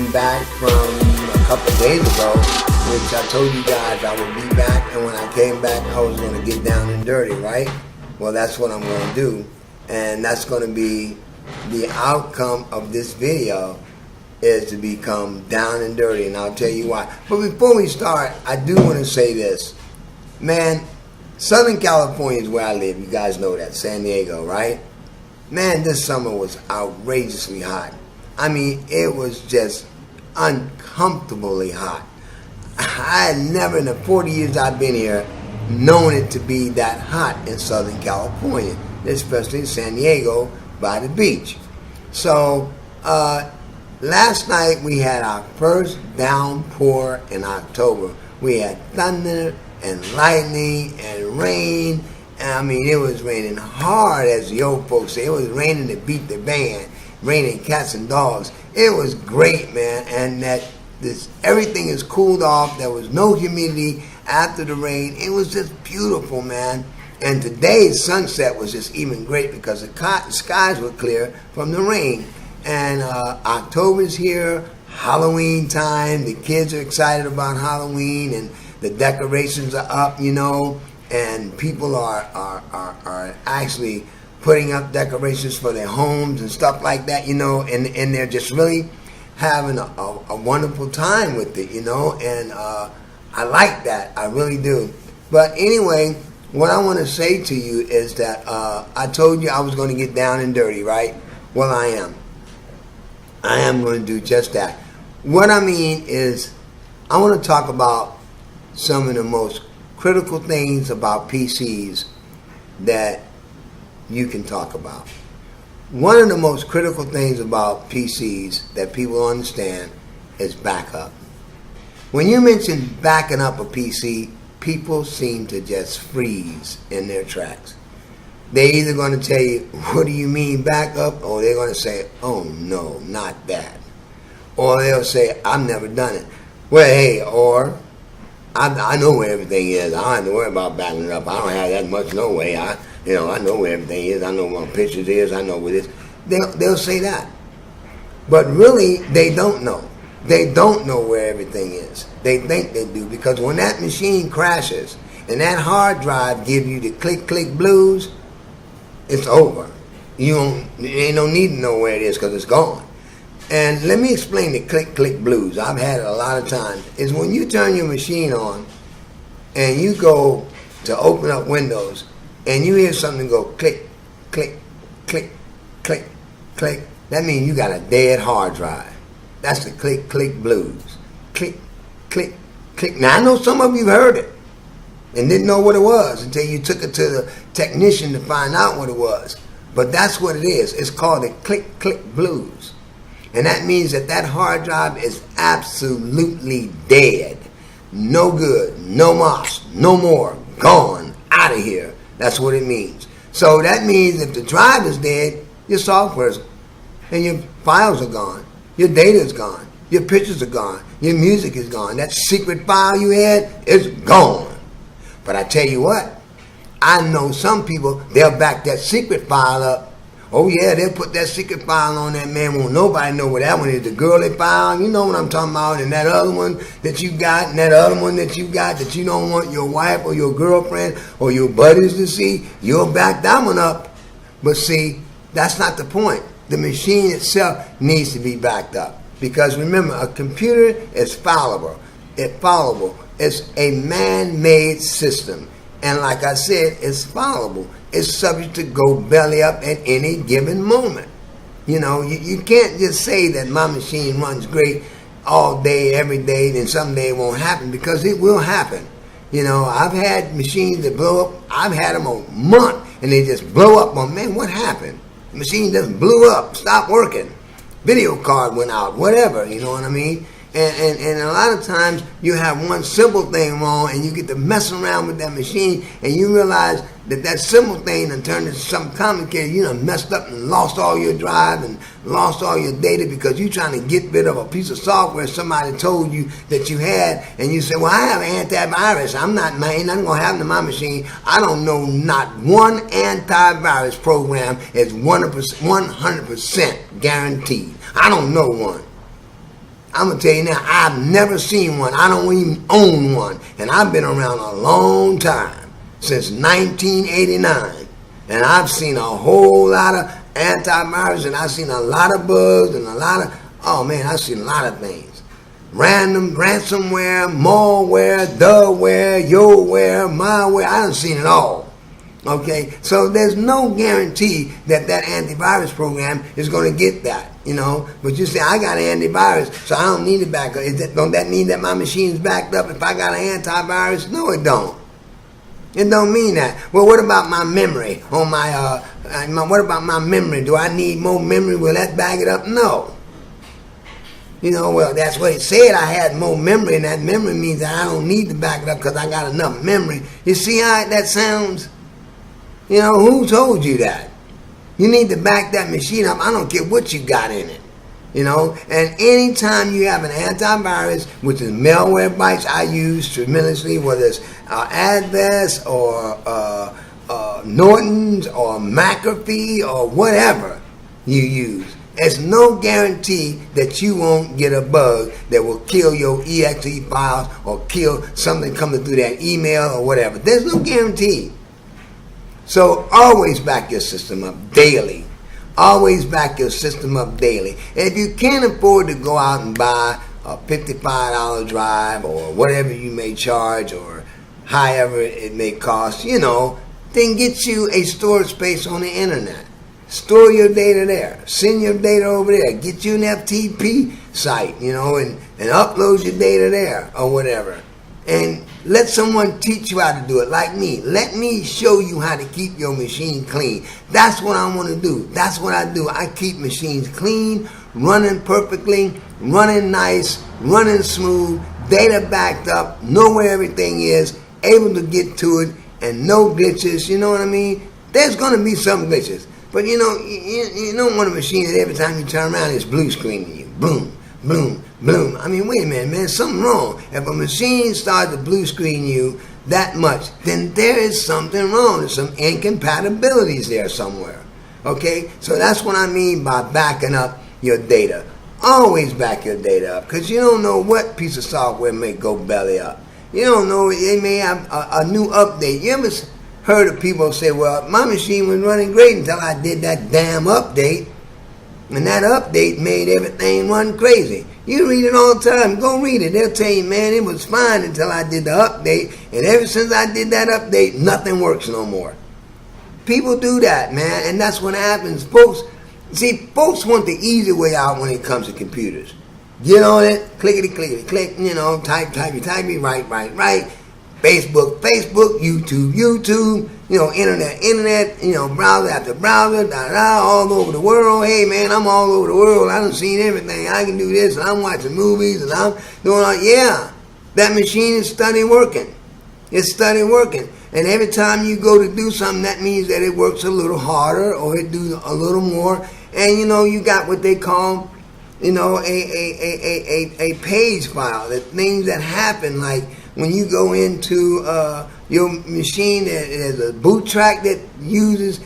am back from a couple of days ago, which I told you guys I would be back, and when I came back, I was going to get down and dirty, right? Well, that's what I'm going to do, and that's going to be the outcome of this video, is to become down and dirty, and I'll tell you why. But before we start, I do want to say this. Man, Southern California is where I live. You guys know that, San Diego, right? Man, this summer was outrageously hot. I mean, it was just uncomfortably hot. I had never in the 40 years I've been here known it to be that hot in Southern California, especially in San Diego by the beach. So, last night we had our first downpour in October. We had thunder and lightning and rain. I mean, it was raining hard, as the old folks say. It was raining to beat the band, raining cats and dogs. It was great, man, and everything is cooled off. There was no humidity after the rain. It was just beautiful, man. And today's sunset was just even great because the skies were clear from the rain. And October's here, Halloween time. The kids are excited about Halloween, and the decorations are up, you know. And people are actually putting up decorations for their homes and stuff like that, you know, and they're just really having a wonderful time with it, you know, and I like that, I really do. But anyway, what I want to say to you is that I told you I was going to get down and dirty, right? Well, I am. I am going to do just that. What I mean is, I want to talk about some of the most critical things about PCs that you can talk about. One of the most critical things about PCs that people understand is backup. When you mention backing up a PC, people seem to just freeze in their tracks. They're either going to tell you, what do you mean backup? Or they're going to say, oh no, not that. Or they'll say, I've never done it. Well, hey, or I know where everything is. I don't have to worry about backing it up. I don't have that much no way. I know where everything is. I know where my pictures is. I know where this. They'll say that. But really, they don't know. They don't know where everything is. They think they do, because when that machine crashes and that hard drive gives you the click blues, it's over. Ain't no need to know where it is because it's gone. And let me explain the click blues. I've had it a lot of times. Is when you turn your machine on and you go to open up Windows and you hear something go click, click, click, click, click. That means you got a dead hard drive. That's the click blues. Click, click, click. Now I know some of you heard it and didn't know what it was until you took it to the technician to find out what it was. But that's what it is. It's called the click blues. And that means that hard drive is absolutely dead. No good, no moss, no more, gone, out of here. That's what it means. So that means if the drive is dead, your software's and your files are gone. Your data is gone. Your pictures are gone. Your music is gone. That secret file you had is gone. But I tell you what, I know some people, they'll back that secret file up. Oh yeah, they'll put that secret file on that, man. Won't nobody know what that one is. The girly file, you know what I'm talking about. And that other one that you got, and that other one that you got that you don't want your wife or your girlfriend or your buddies to see, you'll back that one up. But see, that's not the point. The machine itself needs to be backed up. Because remember, a computer is fallible. It's a man-made system. And like I said, it's fallible. It's subject to go belly up at any given moment. You know, you can't just say that my machine runs great all day, every day, and someday it won't happen, because it will happen. You know, I've had machines that blow up. I've had them a month, and they just blow up. Well, man, what happened? The machine just blew up, stopped working. Video card went out, whatever, you know what I mean? And a lot of times you have one simple thing wrong and you get to mess around with that machine and you realize that simple thing done turned into something complicated. You done messed up and lost all your drive and lost all your data because you're trying to get rid of a piece of software somebody told you that you had, and you say, well, I have antivirus. Ain't nothing going to happen to my machine. I don't know not one antivirus program is 100% guaranteed. I don't know one. I'm going to tell you now, I've never seen one. I don't even own one. And I've been around a long time, since 1989. And I've seen a whole lot of antivirus, and I've seen a lot of bugs, and I've seen a lot of things. Random, ransomware, malware, theware, yoware, myware. I done seen it all. Okay, so there's no guarantee that antivirus program is going to get that, But you say, I got an antivirus, so I don't need it back up. Don't that mean that my machine's backed up if I got an antivirus? No, it don't. It don't mean that. Well, what about my memory on what about my memory? Do I need more memory? Will that back it up? No. Well, that's what it said. I had more memory, and that memory means that I don't need to back it up because I got enough memory. You see how that sounds? Who told you that? You need to back that machine up. I don't care what you got in it. And anytime you have an antivirus, which is Malwarebytes, I use tremendously, whether it's Advest or Norton's or McAfee or whatever you use, there's no guarantee that you won't get a bug that will kill your exe files or kill something coming through that email or whatever. There's no guarantee. So always back your system up daily. Always back your system up daily. And if you can't afford to go out and buy a $55 drive or whatever you may charge or however it may cost, then get you a storage space on the internet. Store your data there. Send your data over there. Get you an FTP site, and upload your data there or whatever. And let someone teach you how to do it, like me. Let me show you how to keep your machine clean. That's what I want to do. That's what I do. I keep machines clean, running perfectly, running nice, running smooth, data backed up, know where everything is, able to get to it, and no glitches, you know what I mean? There's going to be some glitches. But you don't want a machine that every time you turn around it's blue screening you. Boom, boom, boom. I mean, wait a minute, man, something wrong. If a machine starts to blue screen you that much, then there is something wrong. There's some incompatibilities there somewhere. Okay? So that's what I mean by backing up your data. Always back your data up, because you don't know what piece of software may go belly up. You don't know, they may have a new update. You ever heard of people say, well, my machine was running great until I did that damn update, and that update made everything run crazy. You read it all the time. Go read it. They'll tell you, man, it was fine until I did the update, and ever since I did that update, nothing works no more. People do that, man, and that's what happens. Folks want the easy way out when it comes to computers. Get on it, clickety, click, type, right. Facebook, YouTube, internet, browser after browser, all over the world. Hey, man, I'm all over the world. I done seen everything. I can do this, and I'm watching movies, and I'm doing all, yeah. That machine is steady working. It's steady working. And every time you go to do something, that means that it works a little harder or it do a little more. And, you got what they call, a page file. The things that happen, like when you go into your machine, there's a boot track that uses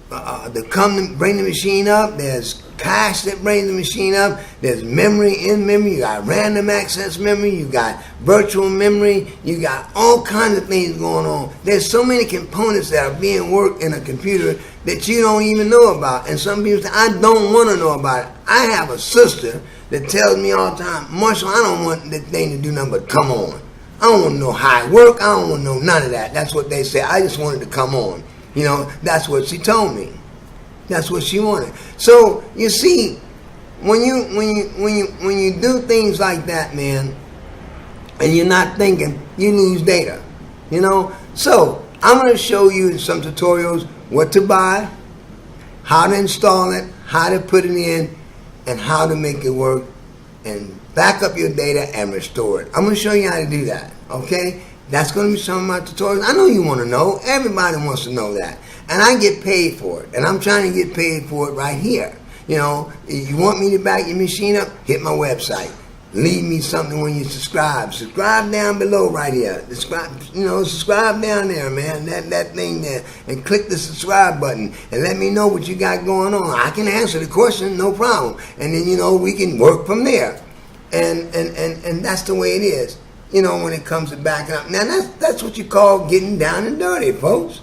to bring the machine up. There's cache that brings the machine up. There's memory in memory. You got random access memory. You got virtual memory. You got all kinds of things going on. There's so many components that are being worked in a computer that you don't even know about. And some people say, I don't want to know about it. I have a sister that tells me all the time, Marshall, I don't want that thing to do nothing but come on. I don't want to know how it works. I don't want to know none of that. That's what they say. I just want it to come on. That's what she told me. That's what she wanted. So you see, when you do things like that, man, and you're not thinking, you lose data. So I'm going to show you in some tutorials what to buy, how to install it, how to put it in, and how to make it work, and back up your data and restore it. I'm going to show you how to do that. Okay? That's going to be some of my tutorials. I know you want to know. Everybody wants to know that. And I get paid for it. And I'm trying to get paid for it right here. If you want me to back your machine up, hit my website. Leave me something when you subscribe. Subscribe down below right here. Subscribe down there, man. That thing there. And click the subscribe button. And let me know what you got going on. I can answer the question, no problem. And then, we can work from there. And that's the way it is. You know, when it comes to backing up. Now, that's what you call getting down and dirty, folks.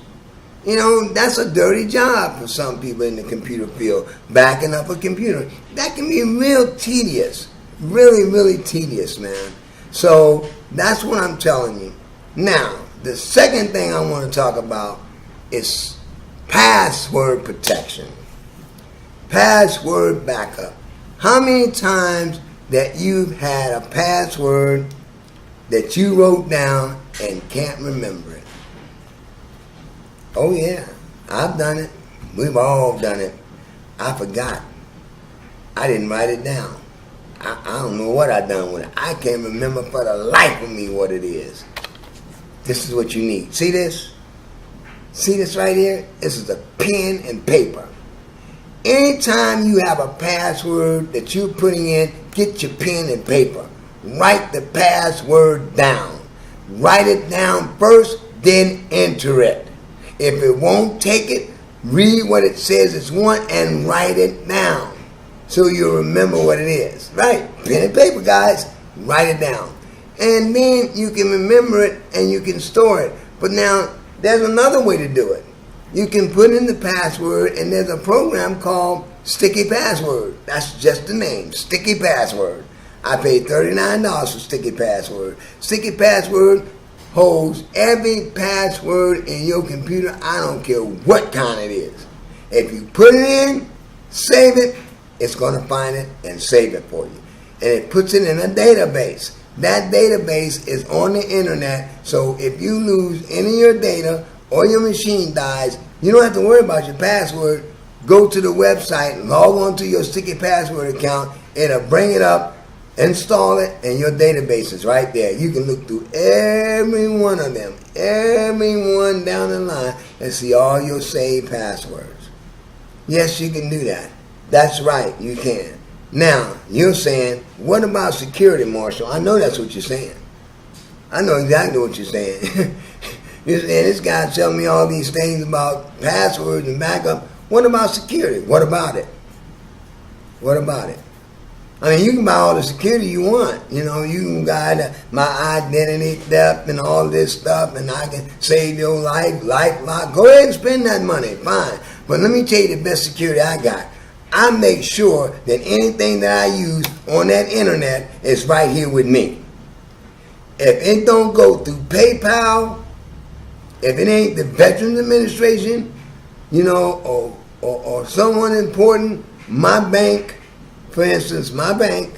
You know, that's a dirty job for some people in the computer field, backing up a computer. That can be real tedious. Really, really tedious, man. So, that's what I'm telling you. Now, the second thing I want to talk about is password protection. Password backup. How many times that you've had a password that you wrote down and can't remember it? Oh yeah, I've done it. We've all done it. I forgot. I didn't write it down. I don't know what I done with it. I can't remember for the life of me what it is. This is what you need. See this? See this right here? This is a pen and paper. Anytime you have a password that you're putting in, get your pen and paper. Write the password down. Write it down first, then enter it. If it won't take it, read what it says it's one and write it down so you'll remember what it is. Right? Pen and paper, guys. Write it down. And then you can remember it and you can store it. But now, there's another way to do it. You can put in the password, and there's a program called Sticky Password. That's just the name, Sticky Password. I paid $39 for Sticky Password. Sticky Password holds every password in your computer. I don't care what kind it is. If you put it in, save it, it's going to find it and save it for you. And it puts it in a database. That database is on the internet, so if you lose any of your data or your machine dies, you don't have to worry about your password. Go to the website, log on to your Sticky Password account, it'll bring it up, install it, and your database is right there. You can look through every one of them, every one down the line, and see all your saved passwords. Yes, you can do that. That's right, you can. Now, you're saying, what about security, Marshall? I know that's what you're saying. I know exactly what you're saying. You're saying, this guy telling me all these things about passwords and backup. What about security? What about it? What about it? I mean, you can buy all the security you want. You know, you can buy my identity theft and all this stuff, and I can save your life, lifelock. Go ahead and spend that money, fine. But let me tell you the best security I got. I make sure that anything that I use on that internet is right here with me. If it don't go through PayPal, if it ain't the Veterans Administration, you know, or someone important, my bank, for instance, my bank,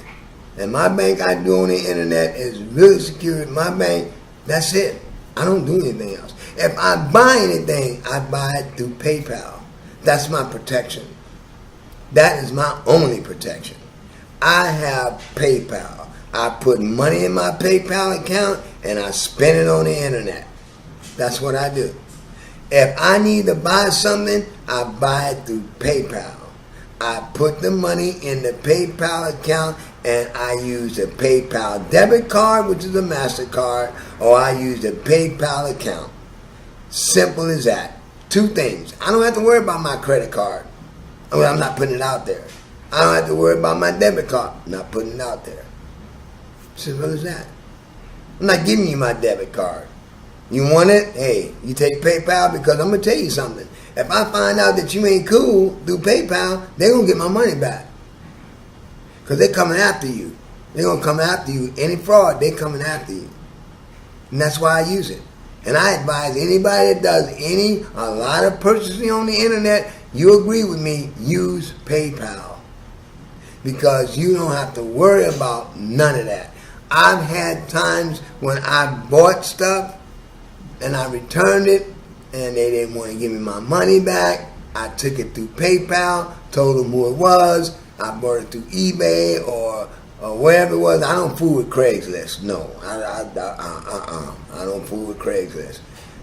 and my bank I do on the internet is really secure. My bank, that's it. I don't do anything else. If I buy anything, I buy it through PayPal. That's my protection. That is my only protection. I have PayPal. I put money in my PayPal account and I spend it on the internet. That's what I do. If I need to buy something, I buy it through PayPal. I put the money in the PayPal account and I use the PayPal debit card, which is a MasterCard, or I use the PayPal account. Simple as that. Two things. I don't have to worry about my credit card. I mean, I'm not putting it out there. I don't have to worry about my debit card. I'm not putting it out there. Simple as that. I'm not giving you my debit card. You want it? Hey, you take PayPal, because I'm going to tell you something. If I find out that you ain't cool through PayPal, they're going to get my money back. Because they're coming after you. They're going to come after you. Any fraud, they're coming after you. And that's why I use it. And I advise anybody that does a lot of purchasing on the internet, you agree with me, use PayPal. Because you don't have to worry about none of that. I've had times when I bought stuff and I returned it and they didn't want to give me my money back. I took it through PayPal, told them who it was. I bought it through eBay or wherever it was. I don't fool with Craigslist. No, I don't fool with Craigslist.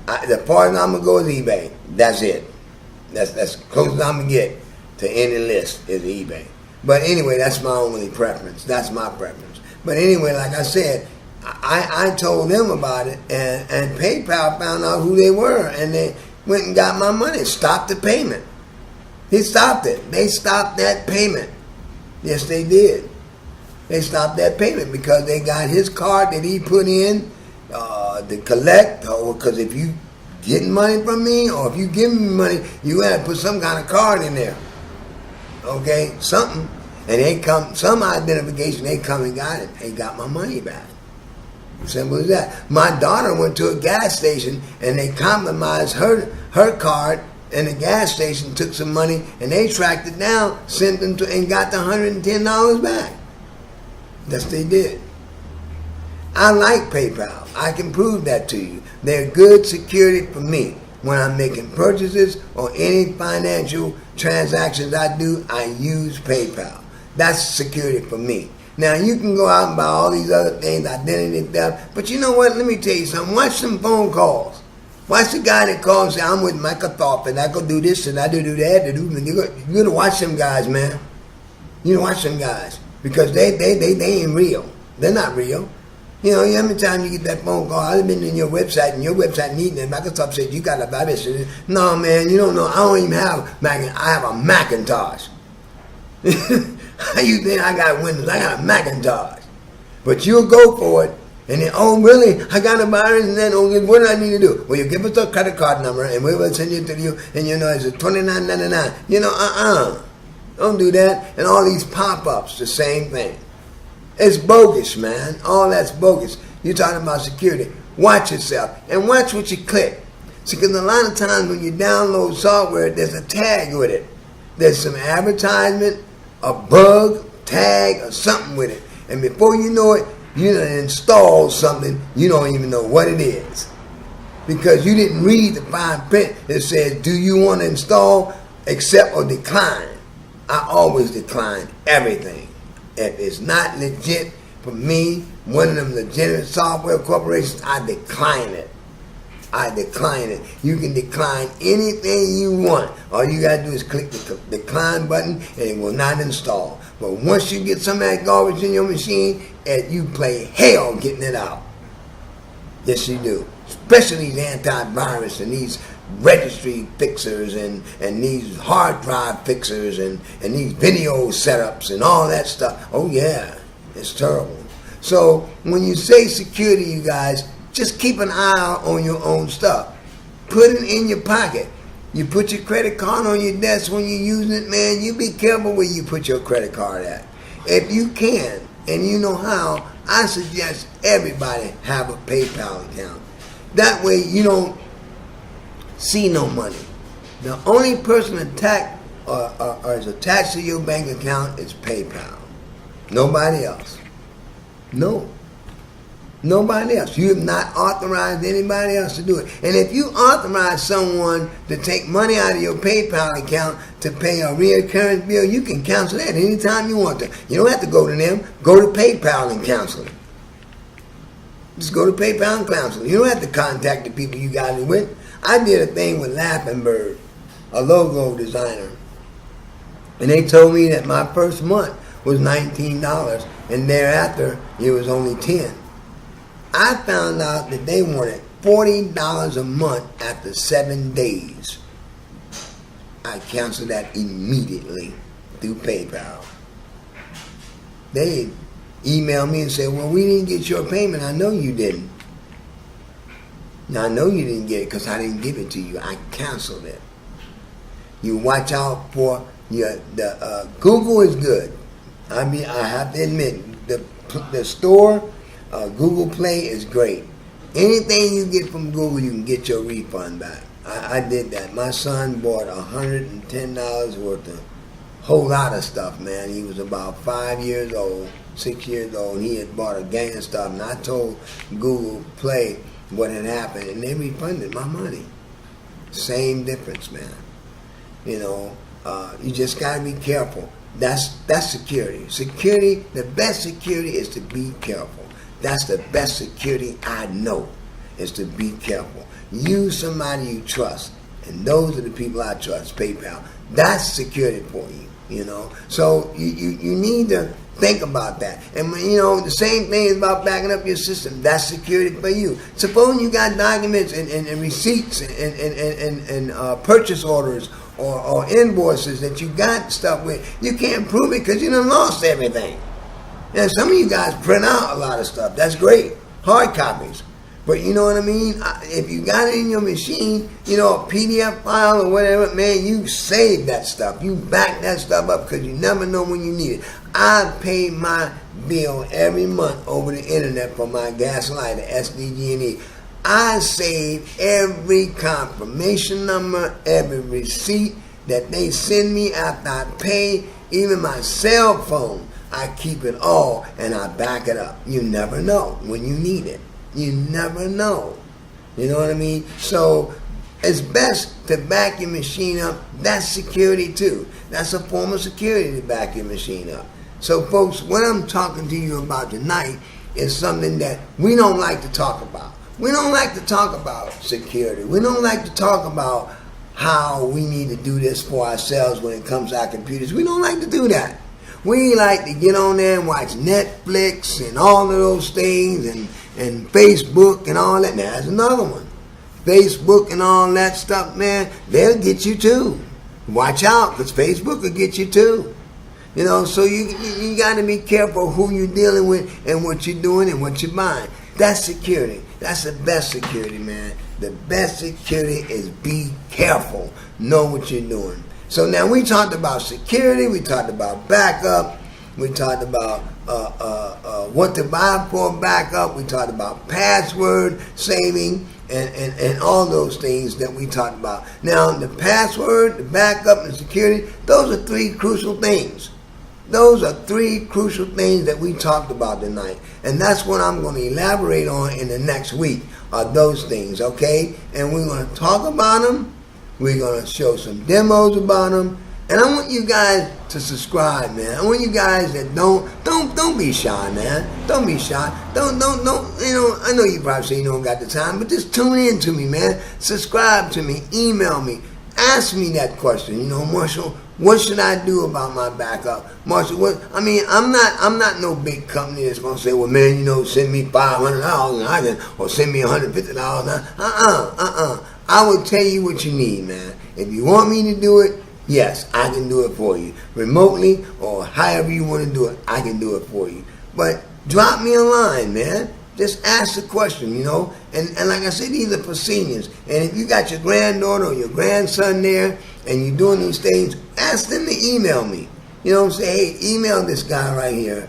The farthest I'm going to go is eBay. That's it. That's close as I'm going to get to any list is eBay. But anyway, that's my only preference. That's my preference. But anyway, like I said, I told them about it, and PayPal found out who they were, and they went and got my money, stopped the payment. They stopped it. They stopped that payment. Yes, they did. They stopped that payment because they got his card that he put in to collect. Because if you getting money from me, or if you give me money, you got to put some kind of card in there. Okay, something. And they come, some identification, they come and got it. They got my money back. Simple as that. My daughter went to a gas station and they compromised her card, and the gas station took some money and they tracked it down, sent them to, and got the $110 back. Yes, they did. I like PayPal. I can prove that to you. They're good security for me. When I'm making purchases or any financial transactions I do, I use PayPal. That's security for me. Now, you can go out and buy all these other things, identity theft, but you know what? Let me tell you something. Watch some phone calls. Watch the guy that calls and say, I'm with Michael Thorpe, and I go do this, and I do that. You're going to watch them guys, man. You know, watch them guys. Because they ain't real. They're not real. You know, how many times you get that phone call? I've been in your website, and your website needing it. Microsoft said, you got a virus. No, man, you don't know. I don't even have Macintosh. I have a Macintosh. How you think I got Windows? I got a Macintosh. But you'll go for it, and then, oh, really? I got a virus, and then, oh, what do I need to do? Well, you give us a credit card number, and we will send it to you, and you know, it's a $29.99. You know, don't do that. And all these pop-ups, the same thing. It's bogus, man. All that's bogus. You're talking about security. Watch yourself, and watch what you click. See, because a lot of times when you download software, there's a tag with it. There's some advertisement, a bug, tag, or something with it. And before you know it, you done installed something you don't even know what it is. Because you didn't read the fine print that says, do you want to install, accept, or decline? I always decline everything. If it's not legit for me, one of them legitimate software corporations, I decline it. I decline it. You can decline anything you want. All you got to do is click the decline button and it will not install. But once you get some of that garbage in your machine, you play hell getting it out. Yes, you do. Especially these antivirus and these registry fixers and these hard drive fixers and these video setups and all that stuff. Oh, yeah. It's terrible. So when you say security, you guys, just keep an eye out on your own stuff. Put it in your pocket. You put your credit card on your desk when you're using it, man. You be careful where you put your credit card at. If you can, and you know how, I suggest everybody have a PayPal account. That way you don't see no money. The only person attacked or is attached to your bank account is PayPal. Nobody else. No. Nobody else. You have not authorized anybody else to do it. And if you authorize someone to take money out of your PayPal account to pay a reoccurring bill, you can cancel that anytime you want to. You don't have to go to them. Go to PayPal and cancel it. Just go to PayPal and cancel it. You don't have to contact the people you got it with. I did a thing with Laughing Bird, a logo designer. And they told me that my first month was $19, and thereafter it was only $10. I found out that they wanted $40 a month after 7 days. I canceled that immediately through PayPal. They emailed me and said, well, we didn't get your payment. I know you didn't. Now, I know you didn't get it because I didn't give it to you. I canceled it. You watch out for Google is good. I mean, I have to admit, the store, Google Play is great. Anything you get from Google, you can get your refund back. I did that. My son bought $110 worth of whole lot of stuff, man. He was about 5 years old, 6 years old, and he had bought a gang of stuff. And I told Google Play what had happened, and they refunded my money. Same difference, man. You know, you just gotta be careful. That's security. Security, the best security is to be careful. That's the best security I know, is to be careful. Use somebody you trust, and those are the people I trust. PayPal. That's security for you, you know. So you need to think about that. And, you know, the same thing is about backing up your system. That's security for you. Suppose you got documents and receipts and purchase orders or invoices that you got stuff with. You can't prove it because you done lost everything. And some of you guys print out a lot of stuff. That's great. Hard copies. But you know what I mean? If you got it in your machine, you know, a PDF file or whatever, man, you save that stuff. You back that stuff up because you never know when you need it. I pay my bill every month over the internet for my gas lighter, SDG&E. I save every confirmation number, every receipt that they send me after I pay, even my cell phone. I keep it all and I back it up. You never know when you need it. You never know. You know what I mean? So it's best to back your machine up. That's security too. That's a form of security to back your machine up. So folks, what I'm talking to you about tonight is something that we don't like to talk about. We don't like to talk about security. We don't like to talk about how we need to do this for ourselves when it comes to our computers. We don't like to do that. We like to get on there and watch Netflix and all of those things and Facebook and all that. Now, that's another one. Facebook and all that stuff, man, they'll get you too. Watch out, because Facebook will get you too. You know, so you got to be careful who you're dealing with and what you're doing and what you're buying. That's security. That's the best security, man. The best security is be careful. Know what you're doing. So now we talked about security. We talked about backup. We talked about what to buy for backup. We talked about password saving and all those things that we talked about. Now, the password, the backup, and security, those are three crucial things. Those are three crucial things that we talked about tonight. And that's what I'm going to elaborate on in the next week, are those things, okay? And we're going to talk about them. We're going to show some demos about them. And I want you guys to subscribe, man. I want you guys that don't be shy, man. Don't be shy. Don't, you know, I know you probably say you don't got the time, but just tune in to me, man. Subscribe to me. Email me. Ask me that question. You know, Marshall, what should I do about my backup? Marshall, what? I mean, I'm not no big company that's going to say, well, man, you know, send me $500 and I can, or send me $150. I will tell you what you need, man. If you want me to do it, yes, I can do it for you. Remotely or however you want to do it, I can do it for you. But drop me a line, man. Just ask the question, you know. And like I said, these are for seniors. And if you got your granddaughter or your grandson there and you're doing these things, ask them to email me. You know what I'm saying? Hey, email this guy right here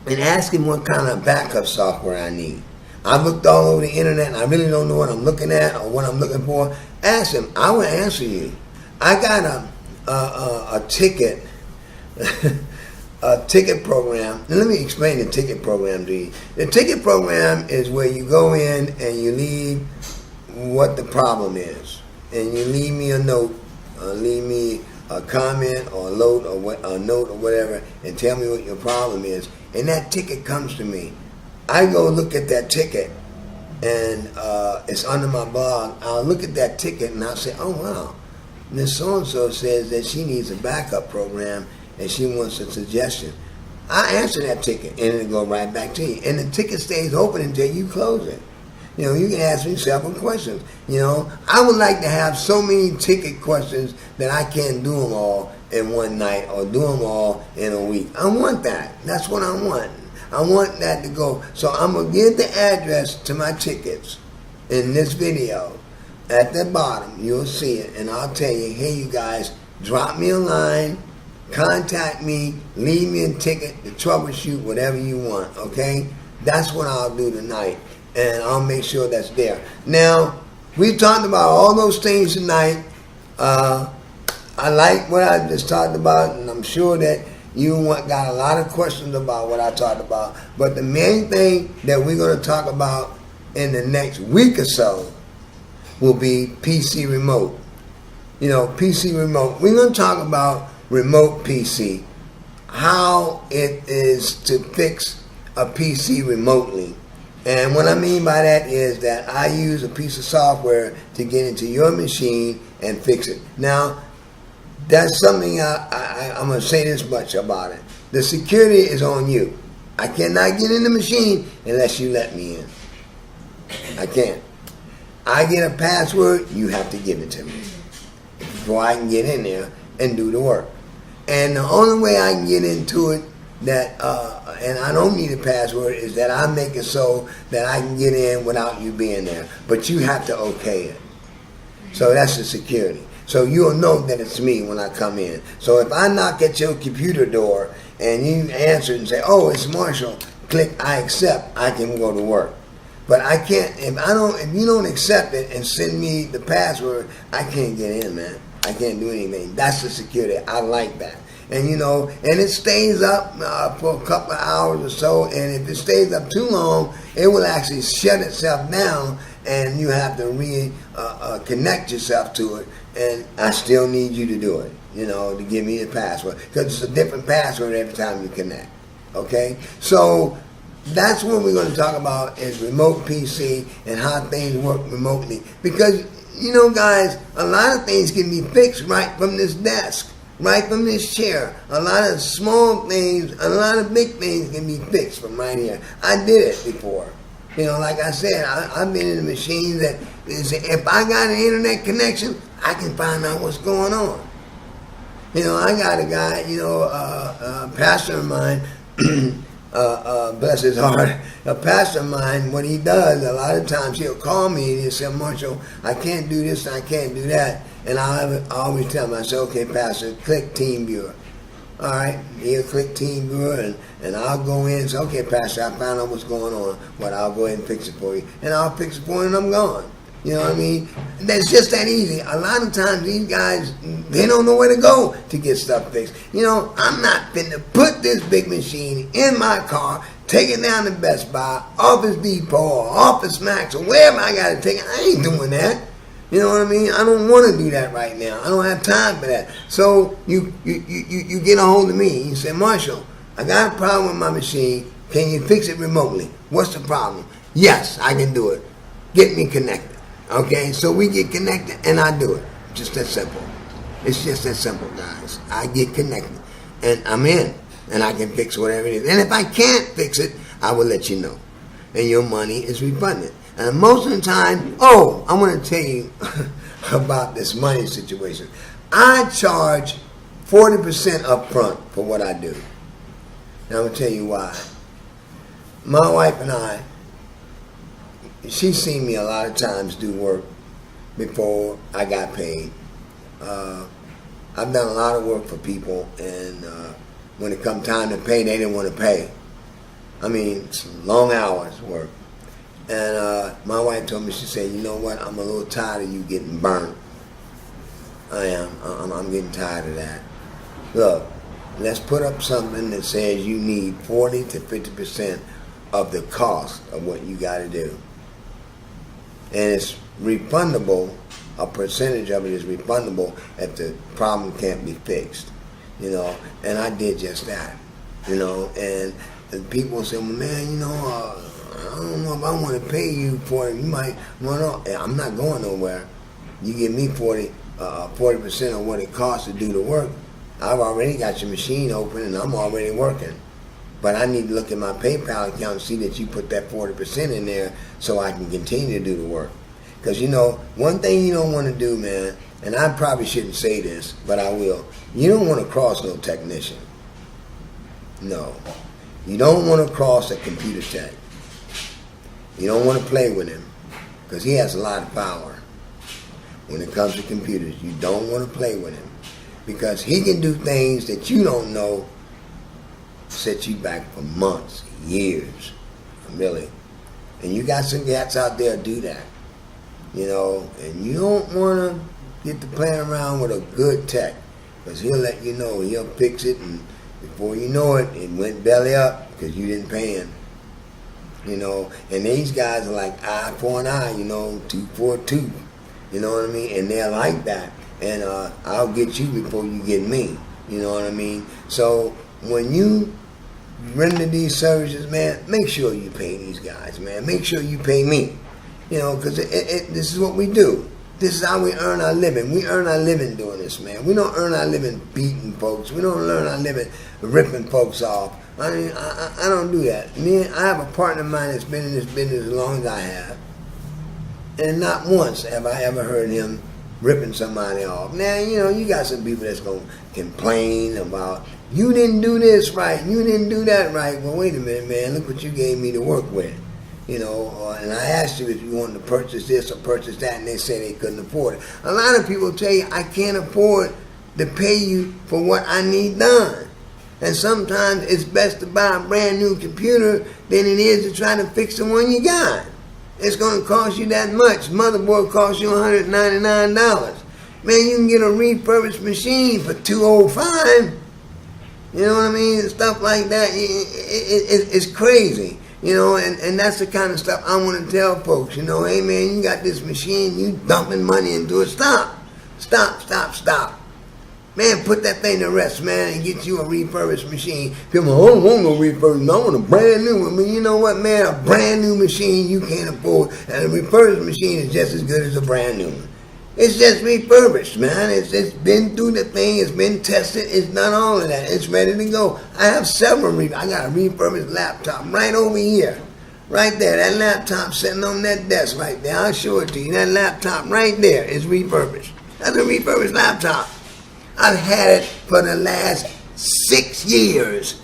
and ask him what kind of backup software I need. I've looked all over the internet and I really don't know what I'm looking at or what I'm looking for. Ask him. I will answer you. I got a ticket a ticket program. Now let me explain the ticket program to you. The ticket program is where you go in and you leave what the problem is, and you leave me a note, leave me a comment or a note or whatever, and tell me what your problem is. And that ticket comes to me. I go look at that ticket, and it's under my blog. I'll look at that ticket and I'll say, oh wow, Miss So-and-so says that she needs a backup program and she wants a suggestion. I answer that ticket and it'll go right back to you. And the ticket stays open until you close it. You know, you can ask me several questions. You know, I would like to have so many ticket questions that I can't do them all in one night or do them all in a week. I want that. That's what I want. I want that to go. So I'm going to give the address to my tickets in this video. At the bottom, you'll see it. And I'll tell you, hey, you guys, drop me a line, contact me, leave me a ticket to troubleshoot whatever you want, okay? That's what I'll do tonight. And I'll make sure that's there. Now, we talked about all those things tonight. I like what I just talked about, and I'm sure that you got a lot of questions about what I talked about. But the main thing that we're going to talk about in the next week or so will be PC remote. You know, PC remote. We're going to talk about remote PC, how it is to fix a PC remotely. And what I mean by that is that I use a piece of software to get into your machine and fix it. Now, that's something I'm going to say this much about it. The security is on you. I cannot get in the machine unless you let me in. I can't. I get a password, you have to give it to me before I can get in there and do the work. And the only way I can get into it that, and I don't need a password, is that I make it so that I can get in without you being there. But you have to okay it. So that's the security. So you'll know that it's me when I come in. So if I knock at your computer door and you answer and say, "Oh, it's Marshall," click I accept, I can go to work. But I can't, if you don't accept it and send me the password, I can't get in, man. I can't do anything. That's the security. I like that. And and it stays up for a couple of hours or so, and if it stays up too long, it will actually shut itself down, and you have to connect yourself to it, and I still need you to do it, to give me the password, because it's a different password every time you connect, okay? So that's what we're going to talk about, is remote PC and how things work remotely, because, guys, a lot of things can be fixed right from this desk. Right from this chair. A lot of small things, a lot of big things can be fixed from right here. I did it before. Like I said, I've been in a machine that if I got an internet connection, I can find out what's going on. I got a guy, a pastor of mine, bless his heart, a pastor of mine, what he does, a lot of times he'll call me and he'll say, "Marshall, I can't do this, I can't do that." And I always tell him, I say, "Okay, Pastor, click TeamViewer." All right, he'll click TeamViewer, and I'll go in and say, "Okay, Pastor, I found out what's going on, but I'll go ahead and fix it for you." And I'll fix it for you, and I'm gone. You know what I mean? That's just that easy. A lot of times these guys, they don't know where to go to get stuff fixed. I'm not finna put this big machine in my car, take it down to Best Buy, Office Depot, or Office Max, or wherever I gotta take it. I ain't doing that. You know what I mean? I don't want to do that right now. I don't have time for that. So you get a hold of me. You say, "Marshall, I got a problem with my machine. Can you fix it remotely? What's the problem?" "Yes, I can do it. Get me connected." Okay, so we get connected and I do it. Just that simple. It's just that simple, guys. I get connected and I'm in and I can fix whatever it is. And if I can't fix it, I will let you know. And your money is refunded. And most of the time, I want to tell you about this money situation. I charge 40% up front for what I do. And I'm going to tell you why. My wife and I, she's seen me a lot of times do work before I got paid. I've done a lot of work for people, and when it come time to pay, they didn't want to pay. I mean, it's long hours work. And my wife told me, she said, "You know what, I'm a little tired of you getting burnt." I am. I'm getting tired of that. Look, let's put up something that says you need 40 to 50% of the cost of what you got to do. And it's refundable, a percentage of it is refundable if the problem can't be fixed, and I did just that, and people say, "Well, man, I don't know if I want to pay you for it. You might run off." I'm not going nowhere. You give me 40% of what it costs to do the work. I've already got your machine open and I'm already working. But I need to look at my PayPal account and see that you put that 40% in there so I can continue to do the work. Because, one thing you don't want to do, man, and I probably shouldn't say this, but I will. You don't want to cross no technician. No. You don't want to cross a computer tech. You don't want to play with him because he has a lot of power. When it comes to computers, you don't want to play with him because he can do things that you don't know, set you back for months, years, really. And you got some cats out there do that, and you don't want to get to playing around with a good tech because he'll let you know, he'll fix it, and before you know it, it went belly up because you didn't pay him. And these guys are like eye for an eye, tooth for a tooth, you know what I mean? And they're like that. And I'll get you before you get me, you know what I mean? So when you render these services, man, make sure you pay these guys, man. Make sure you pay me, because this is what we do. This is how we earn our living. We earn our living doing this, man. We don't earn our living beating folks. We don't earn our living ripping folks off. I mean, I don't do that. I have a partner of mine that's been in this business as long as I have. And not once have I ever heard him ripping somebody off. Now, you know, you got some people that's going to complain about, you didn't do this right, you didn't do that right. Well, wait a minute, man, look what you gave me to work with. You know, and I asked you if you wanted to purchase this or purchase that, and they said they couldn't afford it. A lot of people tell you, I can't afford to pay you for what I need done. And sometimes it's best to buy a brand new computer than it is to try to fix the one you got. It's going to cost you that much. Motherboard costs you $199. Man, you can get a refurbished machine for $205. You know what I mean? Stuff like that. It's crazy. You know, and that's the kind of stuff I want to tell folks. You know, hey man, you got this machine, you dumping money into it. Stop. Man, put that thing to rest, man, and get you a refurbished machine. People, I don't want no refurbished, I want a brand new one. I mean, you know what, man? A brand new machine you can't afford, and a refurbished machine is just as good as a brand new one. It's just refurbished, man. It's been through the thing. It's been tested. It's done all of that. It's ready to go. I have several. I got a refurbished laptop right over here. Right there. That laptop sitting on that desk right there. I'll show it to you. That laptop right there is refurbished. That's a refurbished laptop. I've had it for the last 6 years.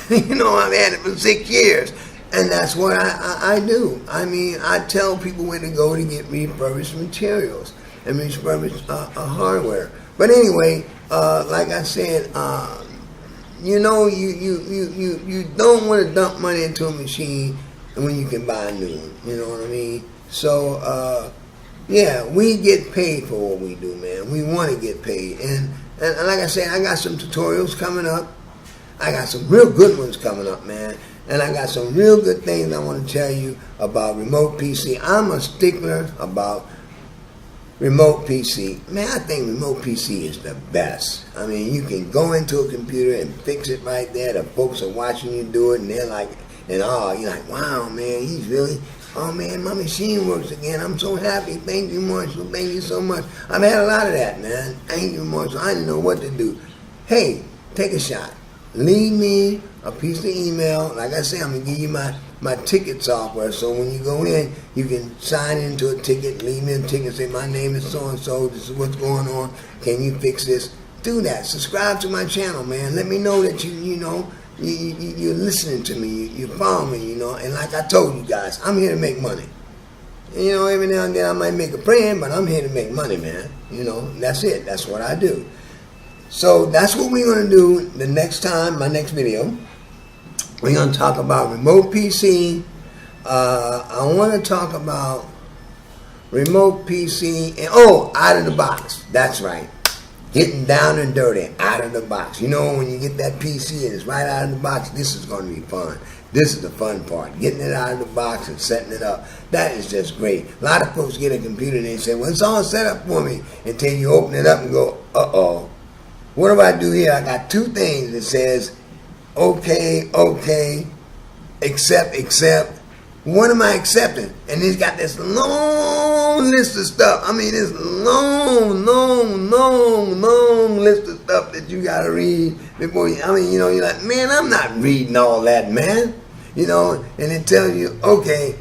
You know, I've had it for 6 years. And that's what I do. I mean, I tell people where to go to get refurbished materials and refurbished hardware. But anyway, like I said, you know, you don't want to dump money into a machine when you can buy a new one. You know what I mean? So, yeah, we get paid for what we do, man. We want to get paid. And like I said, I got some tutorials coming up. I got some real good ones coming up, man. And I got some real good things I want to tell you about remote PC. I'm a stickler about remote PC. Man, I think remote PC is the best. I mean, you can go into a computer and fix it right there. The folks are watching you do it, and they're like, and you're like, wow, man, he's really, oh man, my machine works again. I'm so happy. Thank you, Marshall. Thank you so much. I've had a lot of that, man. Thank you, Marshall. I didn't know what to do. Hey, take a shot. Leave me a piece of email. Like I say, I'm going to give you my ticket software. So when you go in, you can sign into a ticket, leave me a ticket, say, my name is so-and-so, this is what's going on. Can you fix this? Do that. Subscribe to my channel, man. Let me know that you're listening to me. You follow me, you know. And like I told you guys, I'm here to make money. And, you know, every now and then I might make a friend, but I'm here to make money, man. You know, that's it. That's what I do. So that's what we're going to do the next time, my next video. We're going to talk about remote PC. I want to talk about remote PC and, out of the box. That's right. Getting down and dirty, out of the box. You know, when you get that PC and it's right out of the box, this is going to be fun. This is the fun part. Getting it out of the box and setting it up. That is just great. A lot of folks get a computer and they say, well, it's all set up for me. Until you open it up and go, uh-oh. What do I do here? I got two things that says, okay, accept. What am I accepting? And it's got this long list of stuff. I mean, this long list of stuff that you got to read before you, I mean, you know, you're like, man, I'm not reading all that, man. You know, and it tells you, okay,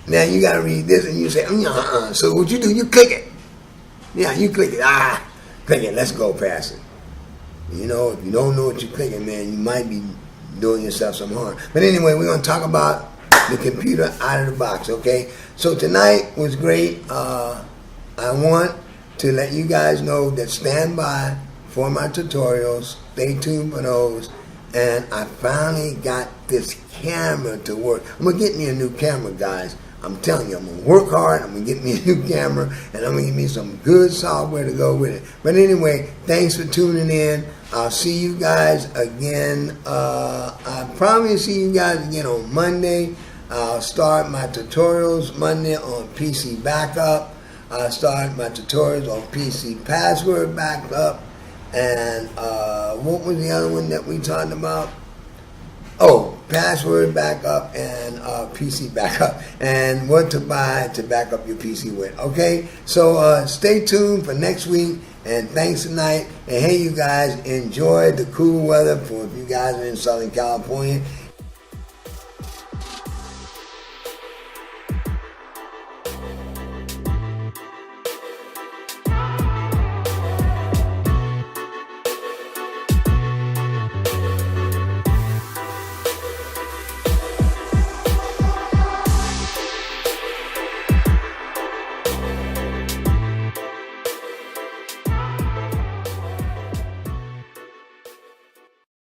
now you got to read this, and you say, So what you do, you click it. Yeah, you click it. Click it. Let's go past it. You know, if you don't know what you're clicking, man, you might be doing yourself some harm. But anyway, we're going to talk about the computer out of the box, okay? So tonight was great. I want to let you guys know that stand by for my tutorials. Stay tuned for those. And I finally got this camera to work. I'm going to get me a new camera, guys. I'm telling you, I'm going to work hard, I'm going to get me a new camera, and I'm going to get me some good software to go with it. But anyway, thanks for tuning in. I'll see you guys again. I'll probably see you guys again on Monday. I'll start my tutorials Monday on PC Backup. I'll start my tutorials on PC Password Backup. And what was the other one that we talked about? Password backup and PC backup, and what to buy to back up your PC with. Okay, so stay tuned for next week, and thanks tonight. And hey, you guys, enjoy the cool weather for if you guys are in Southern California.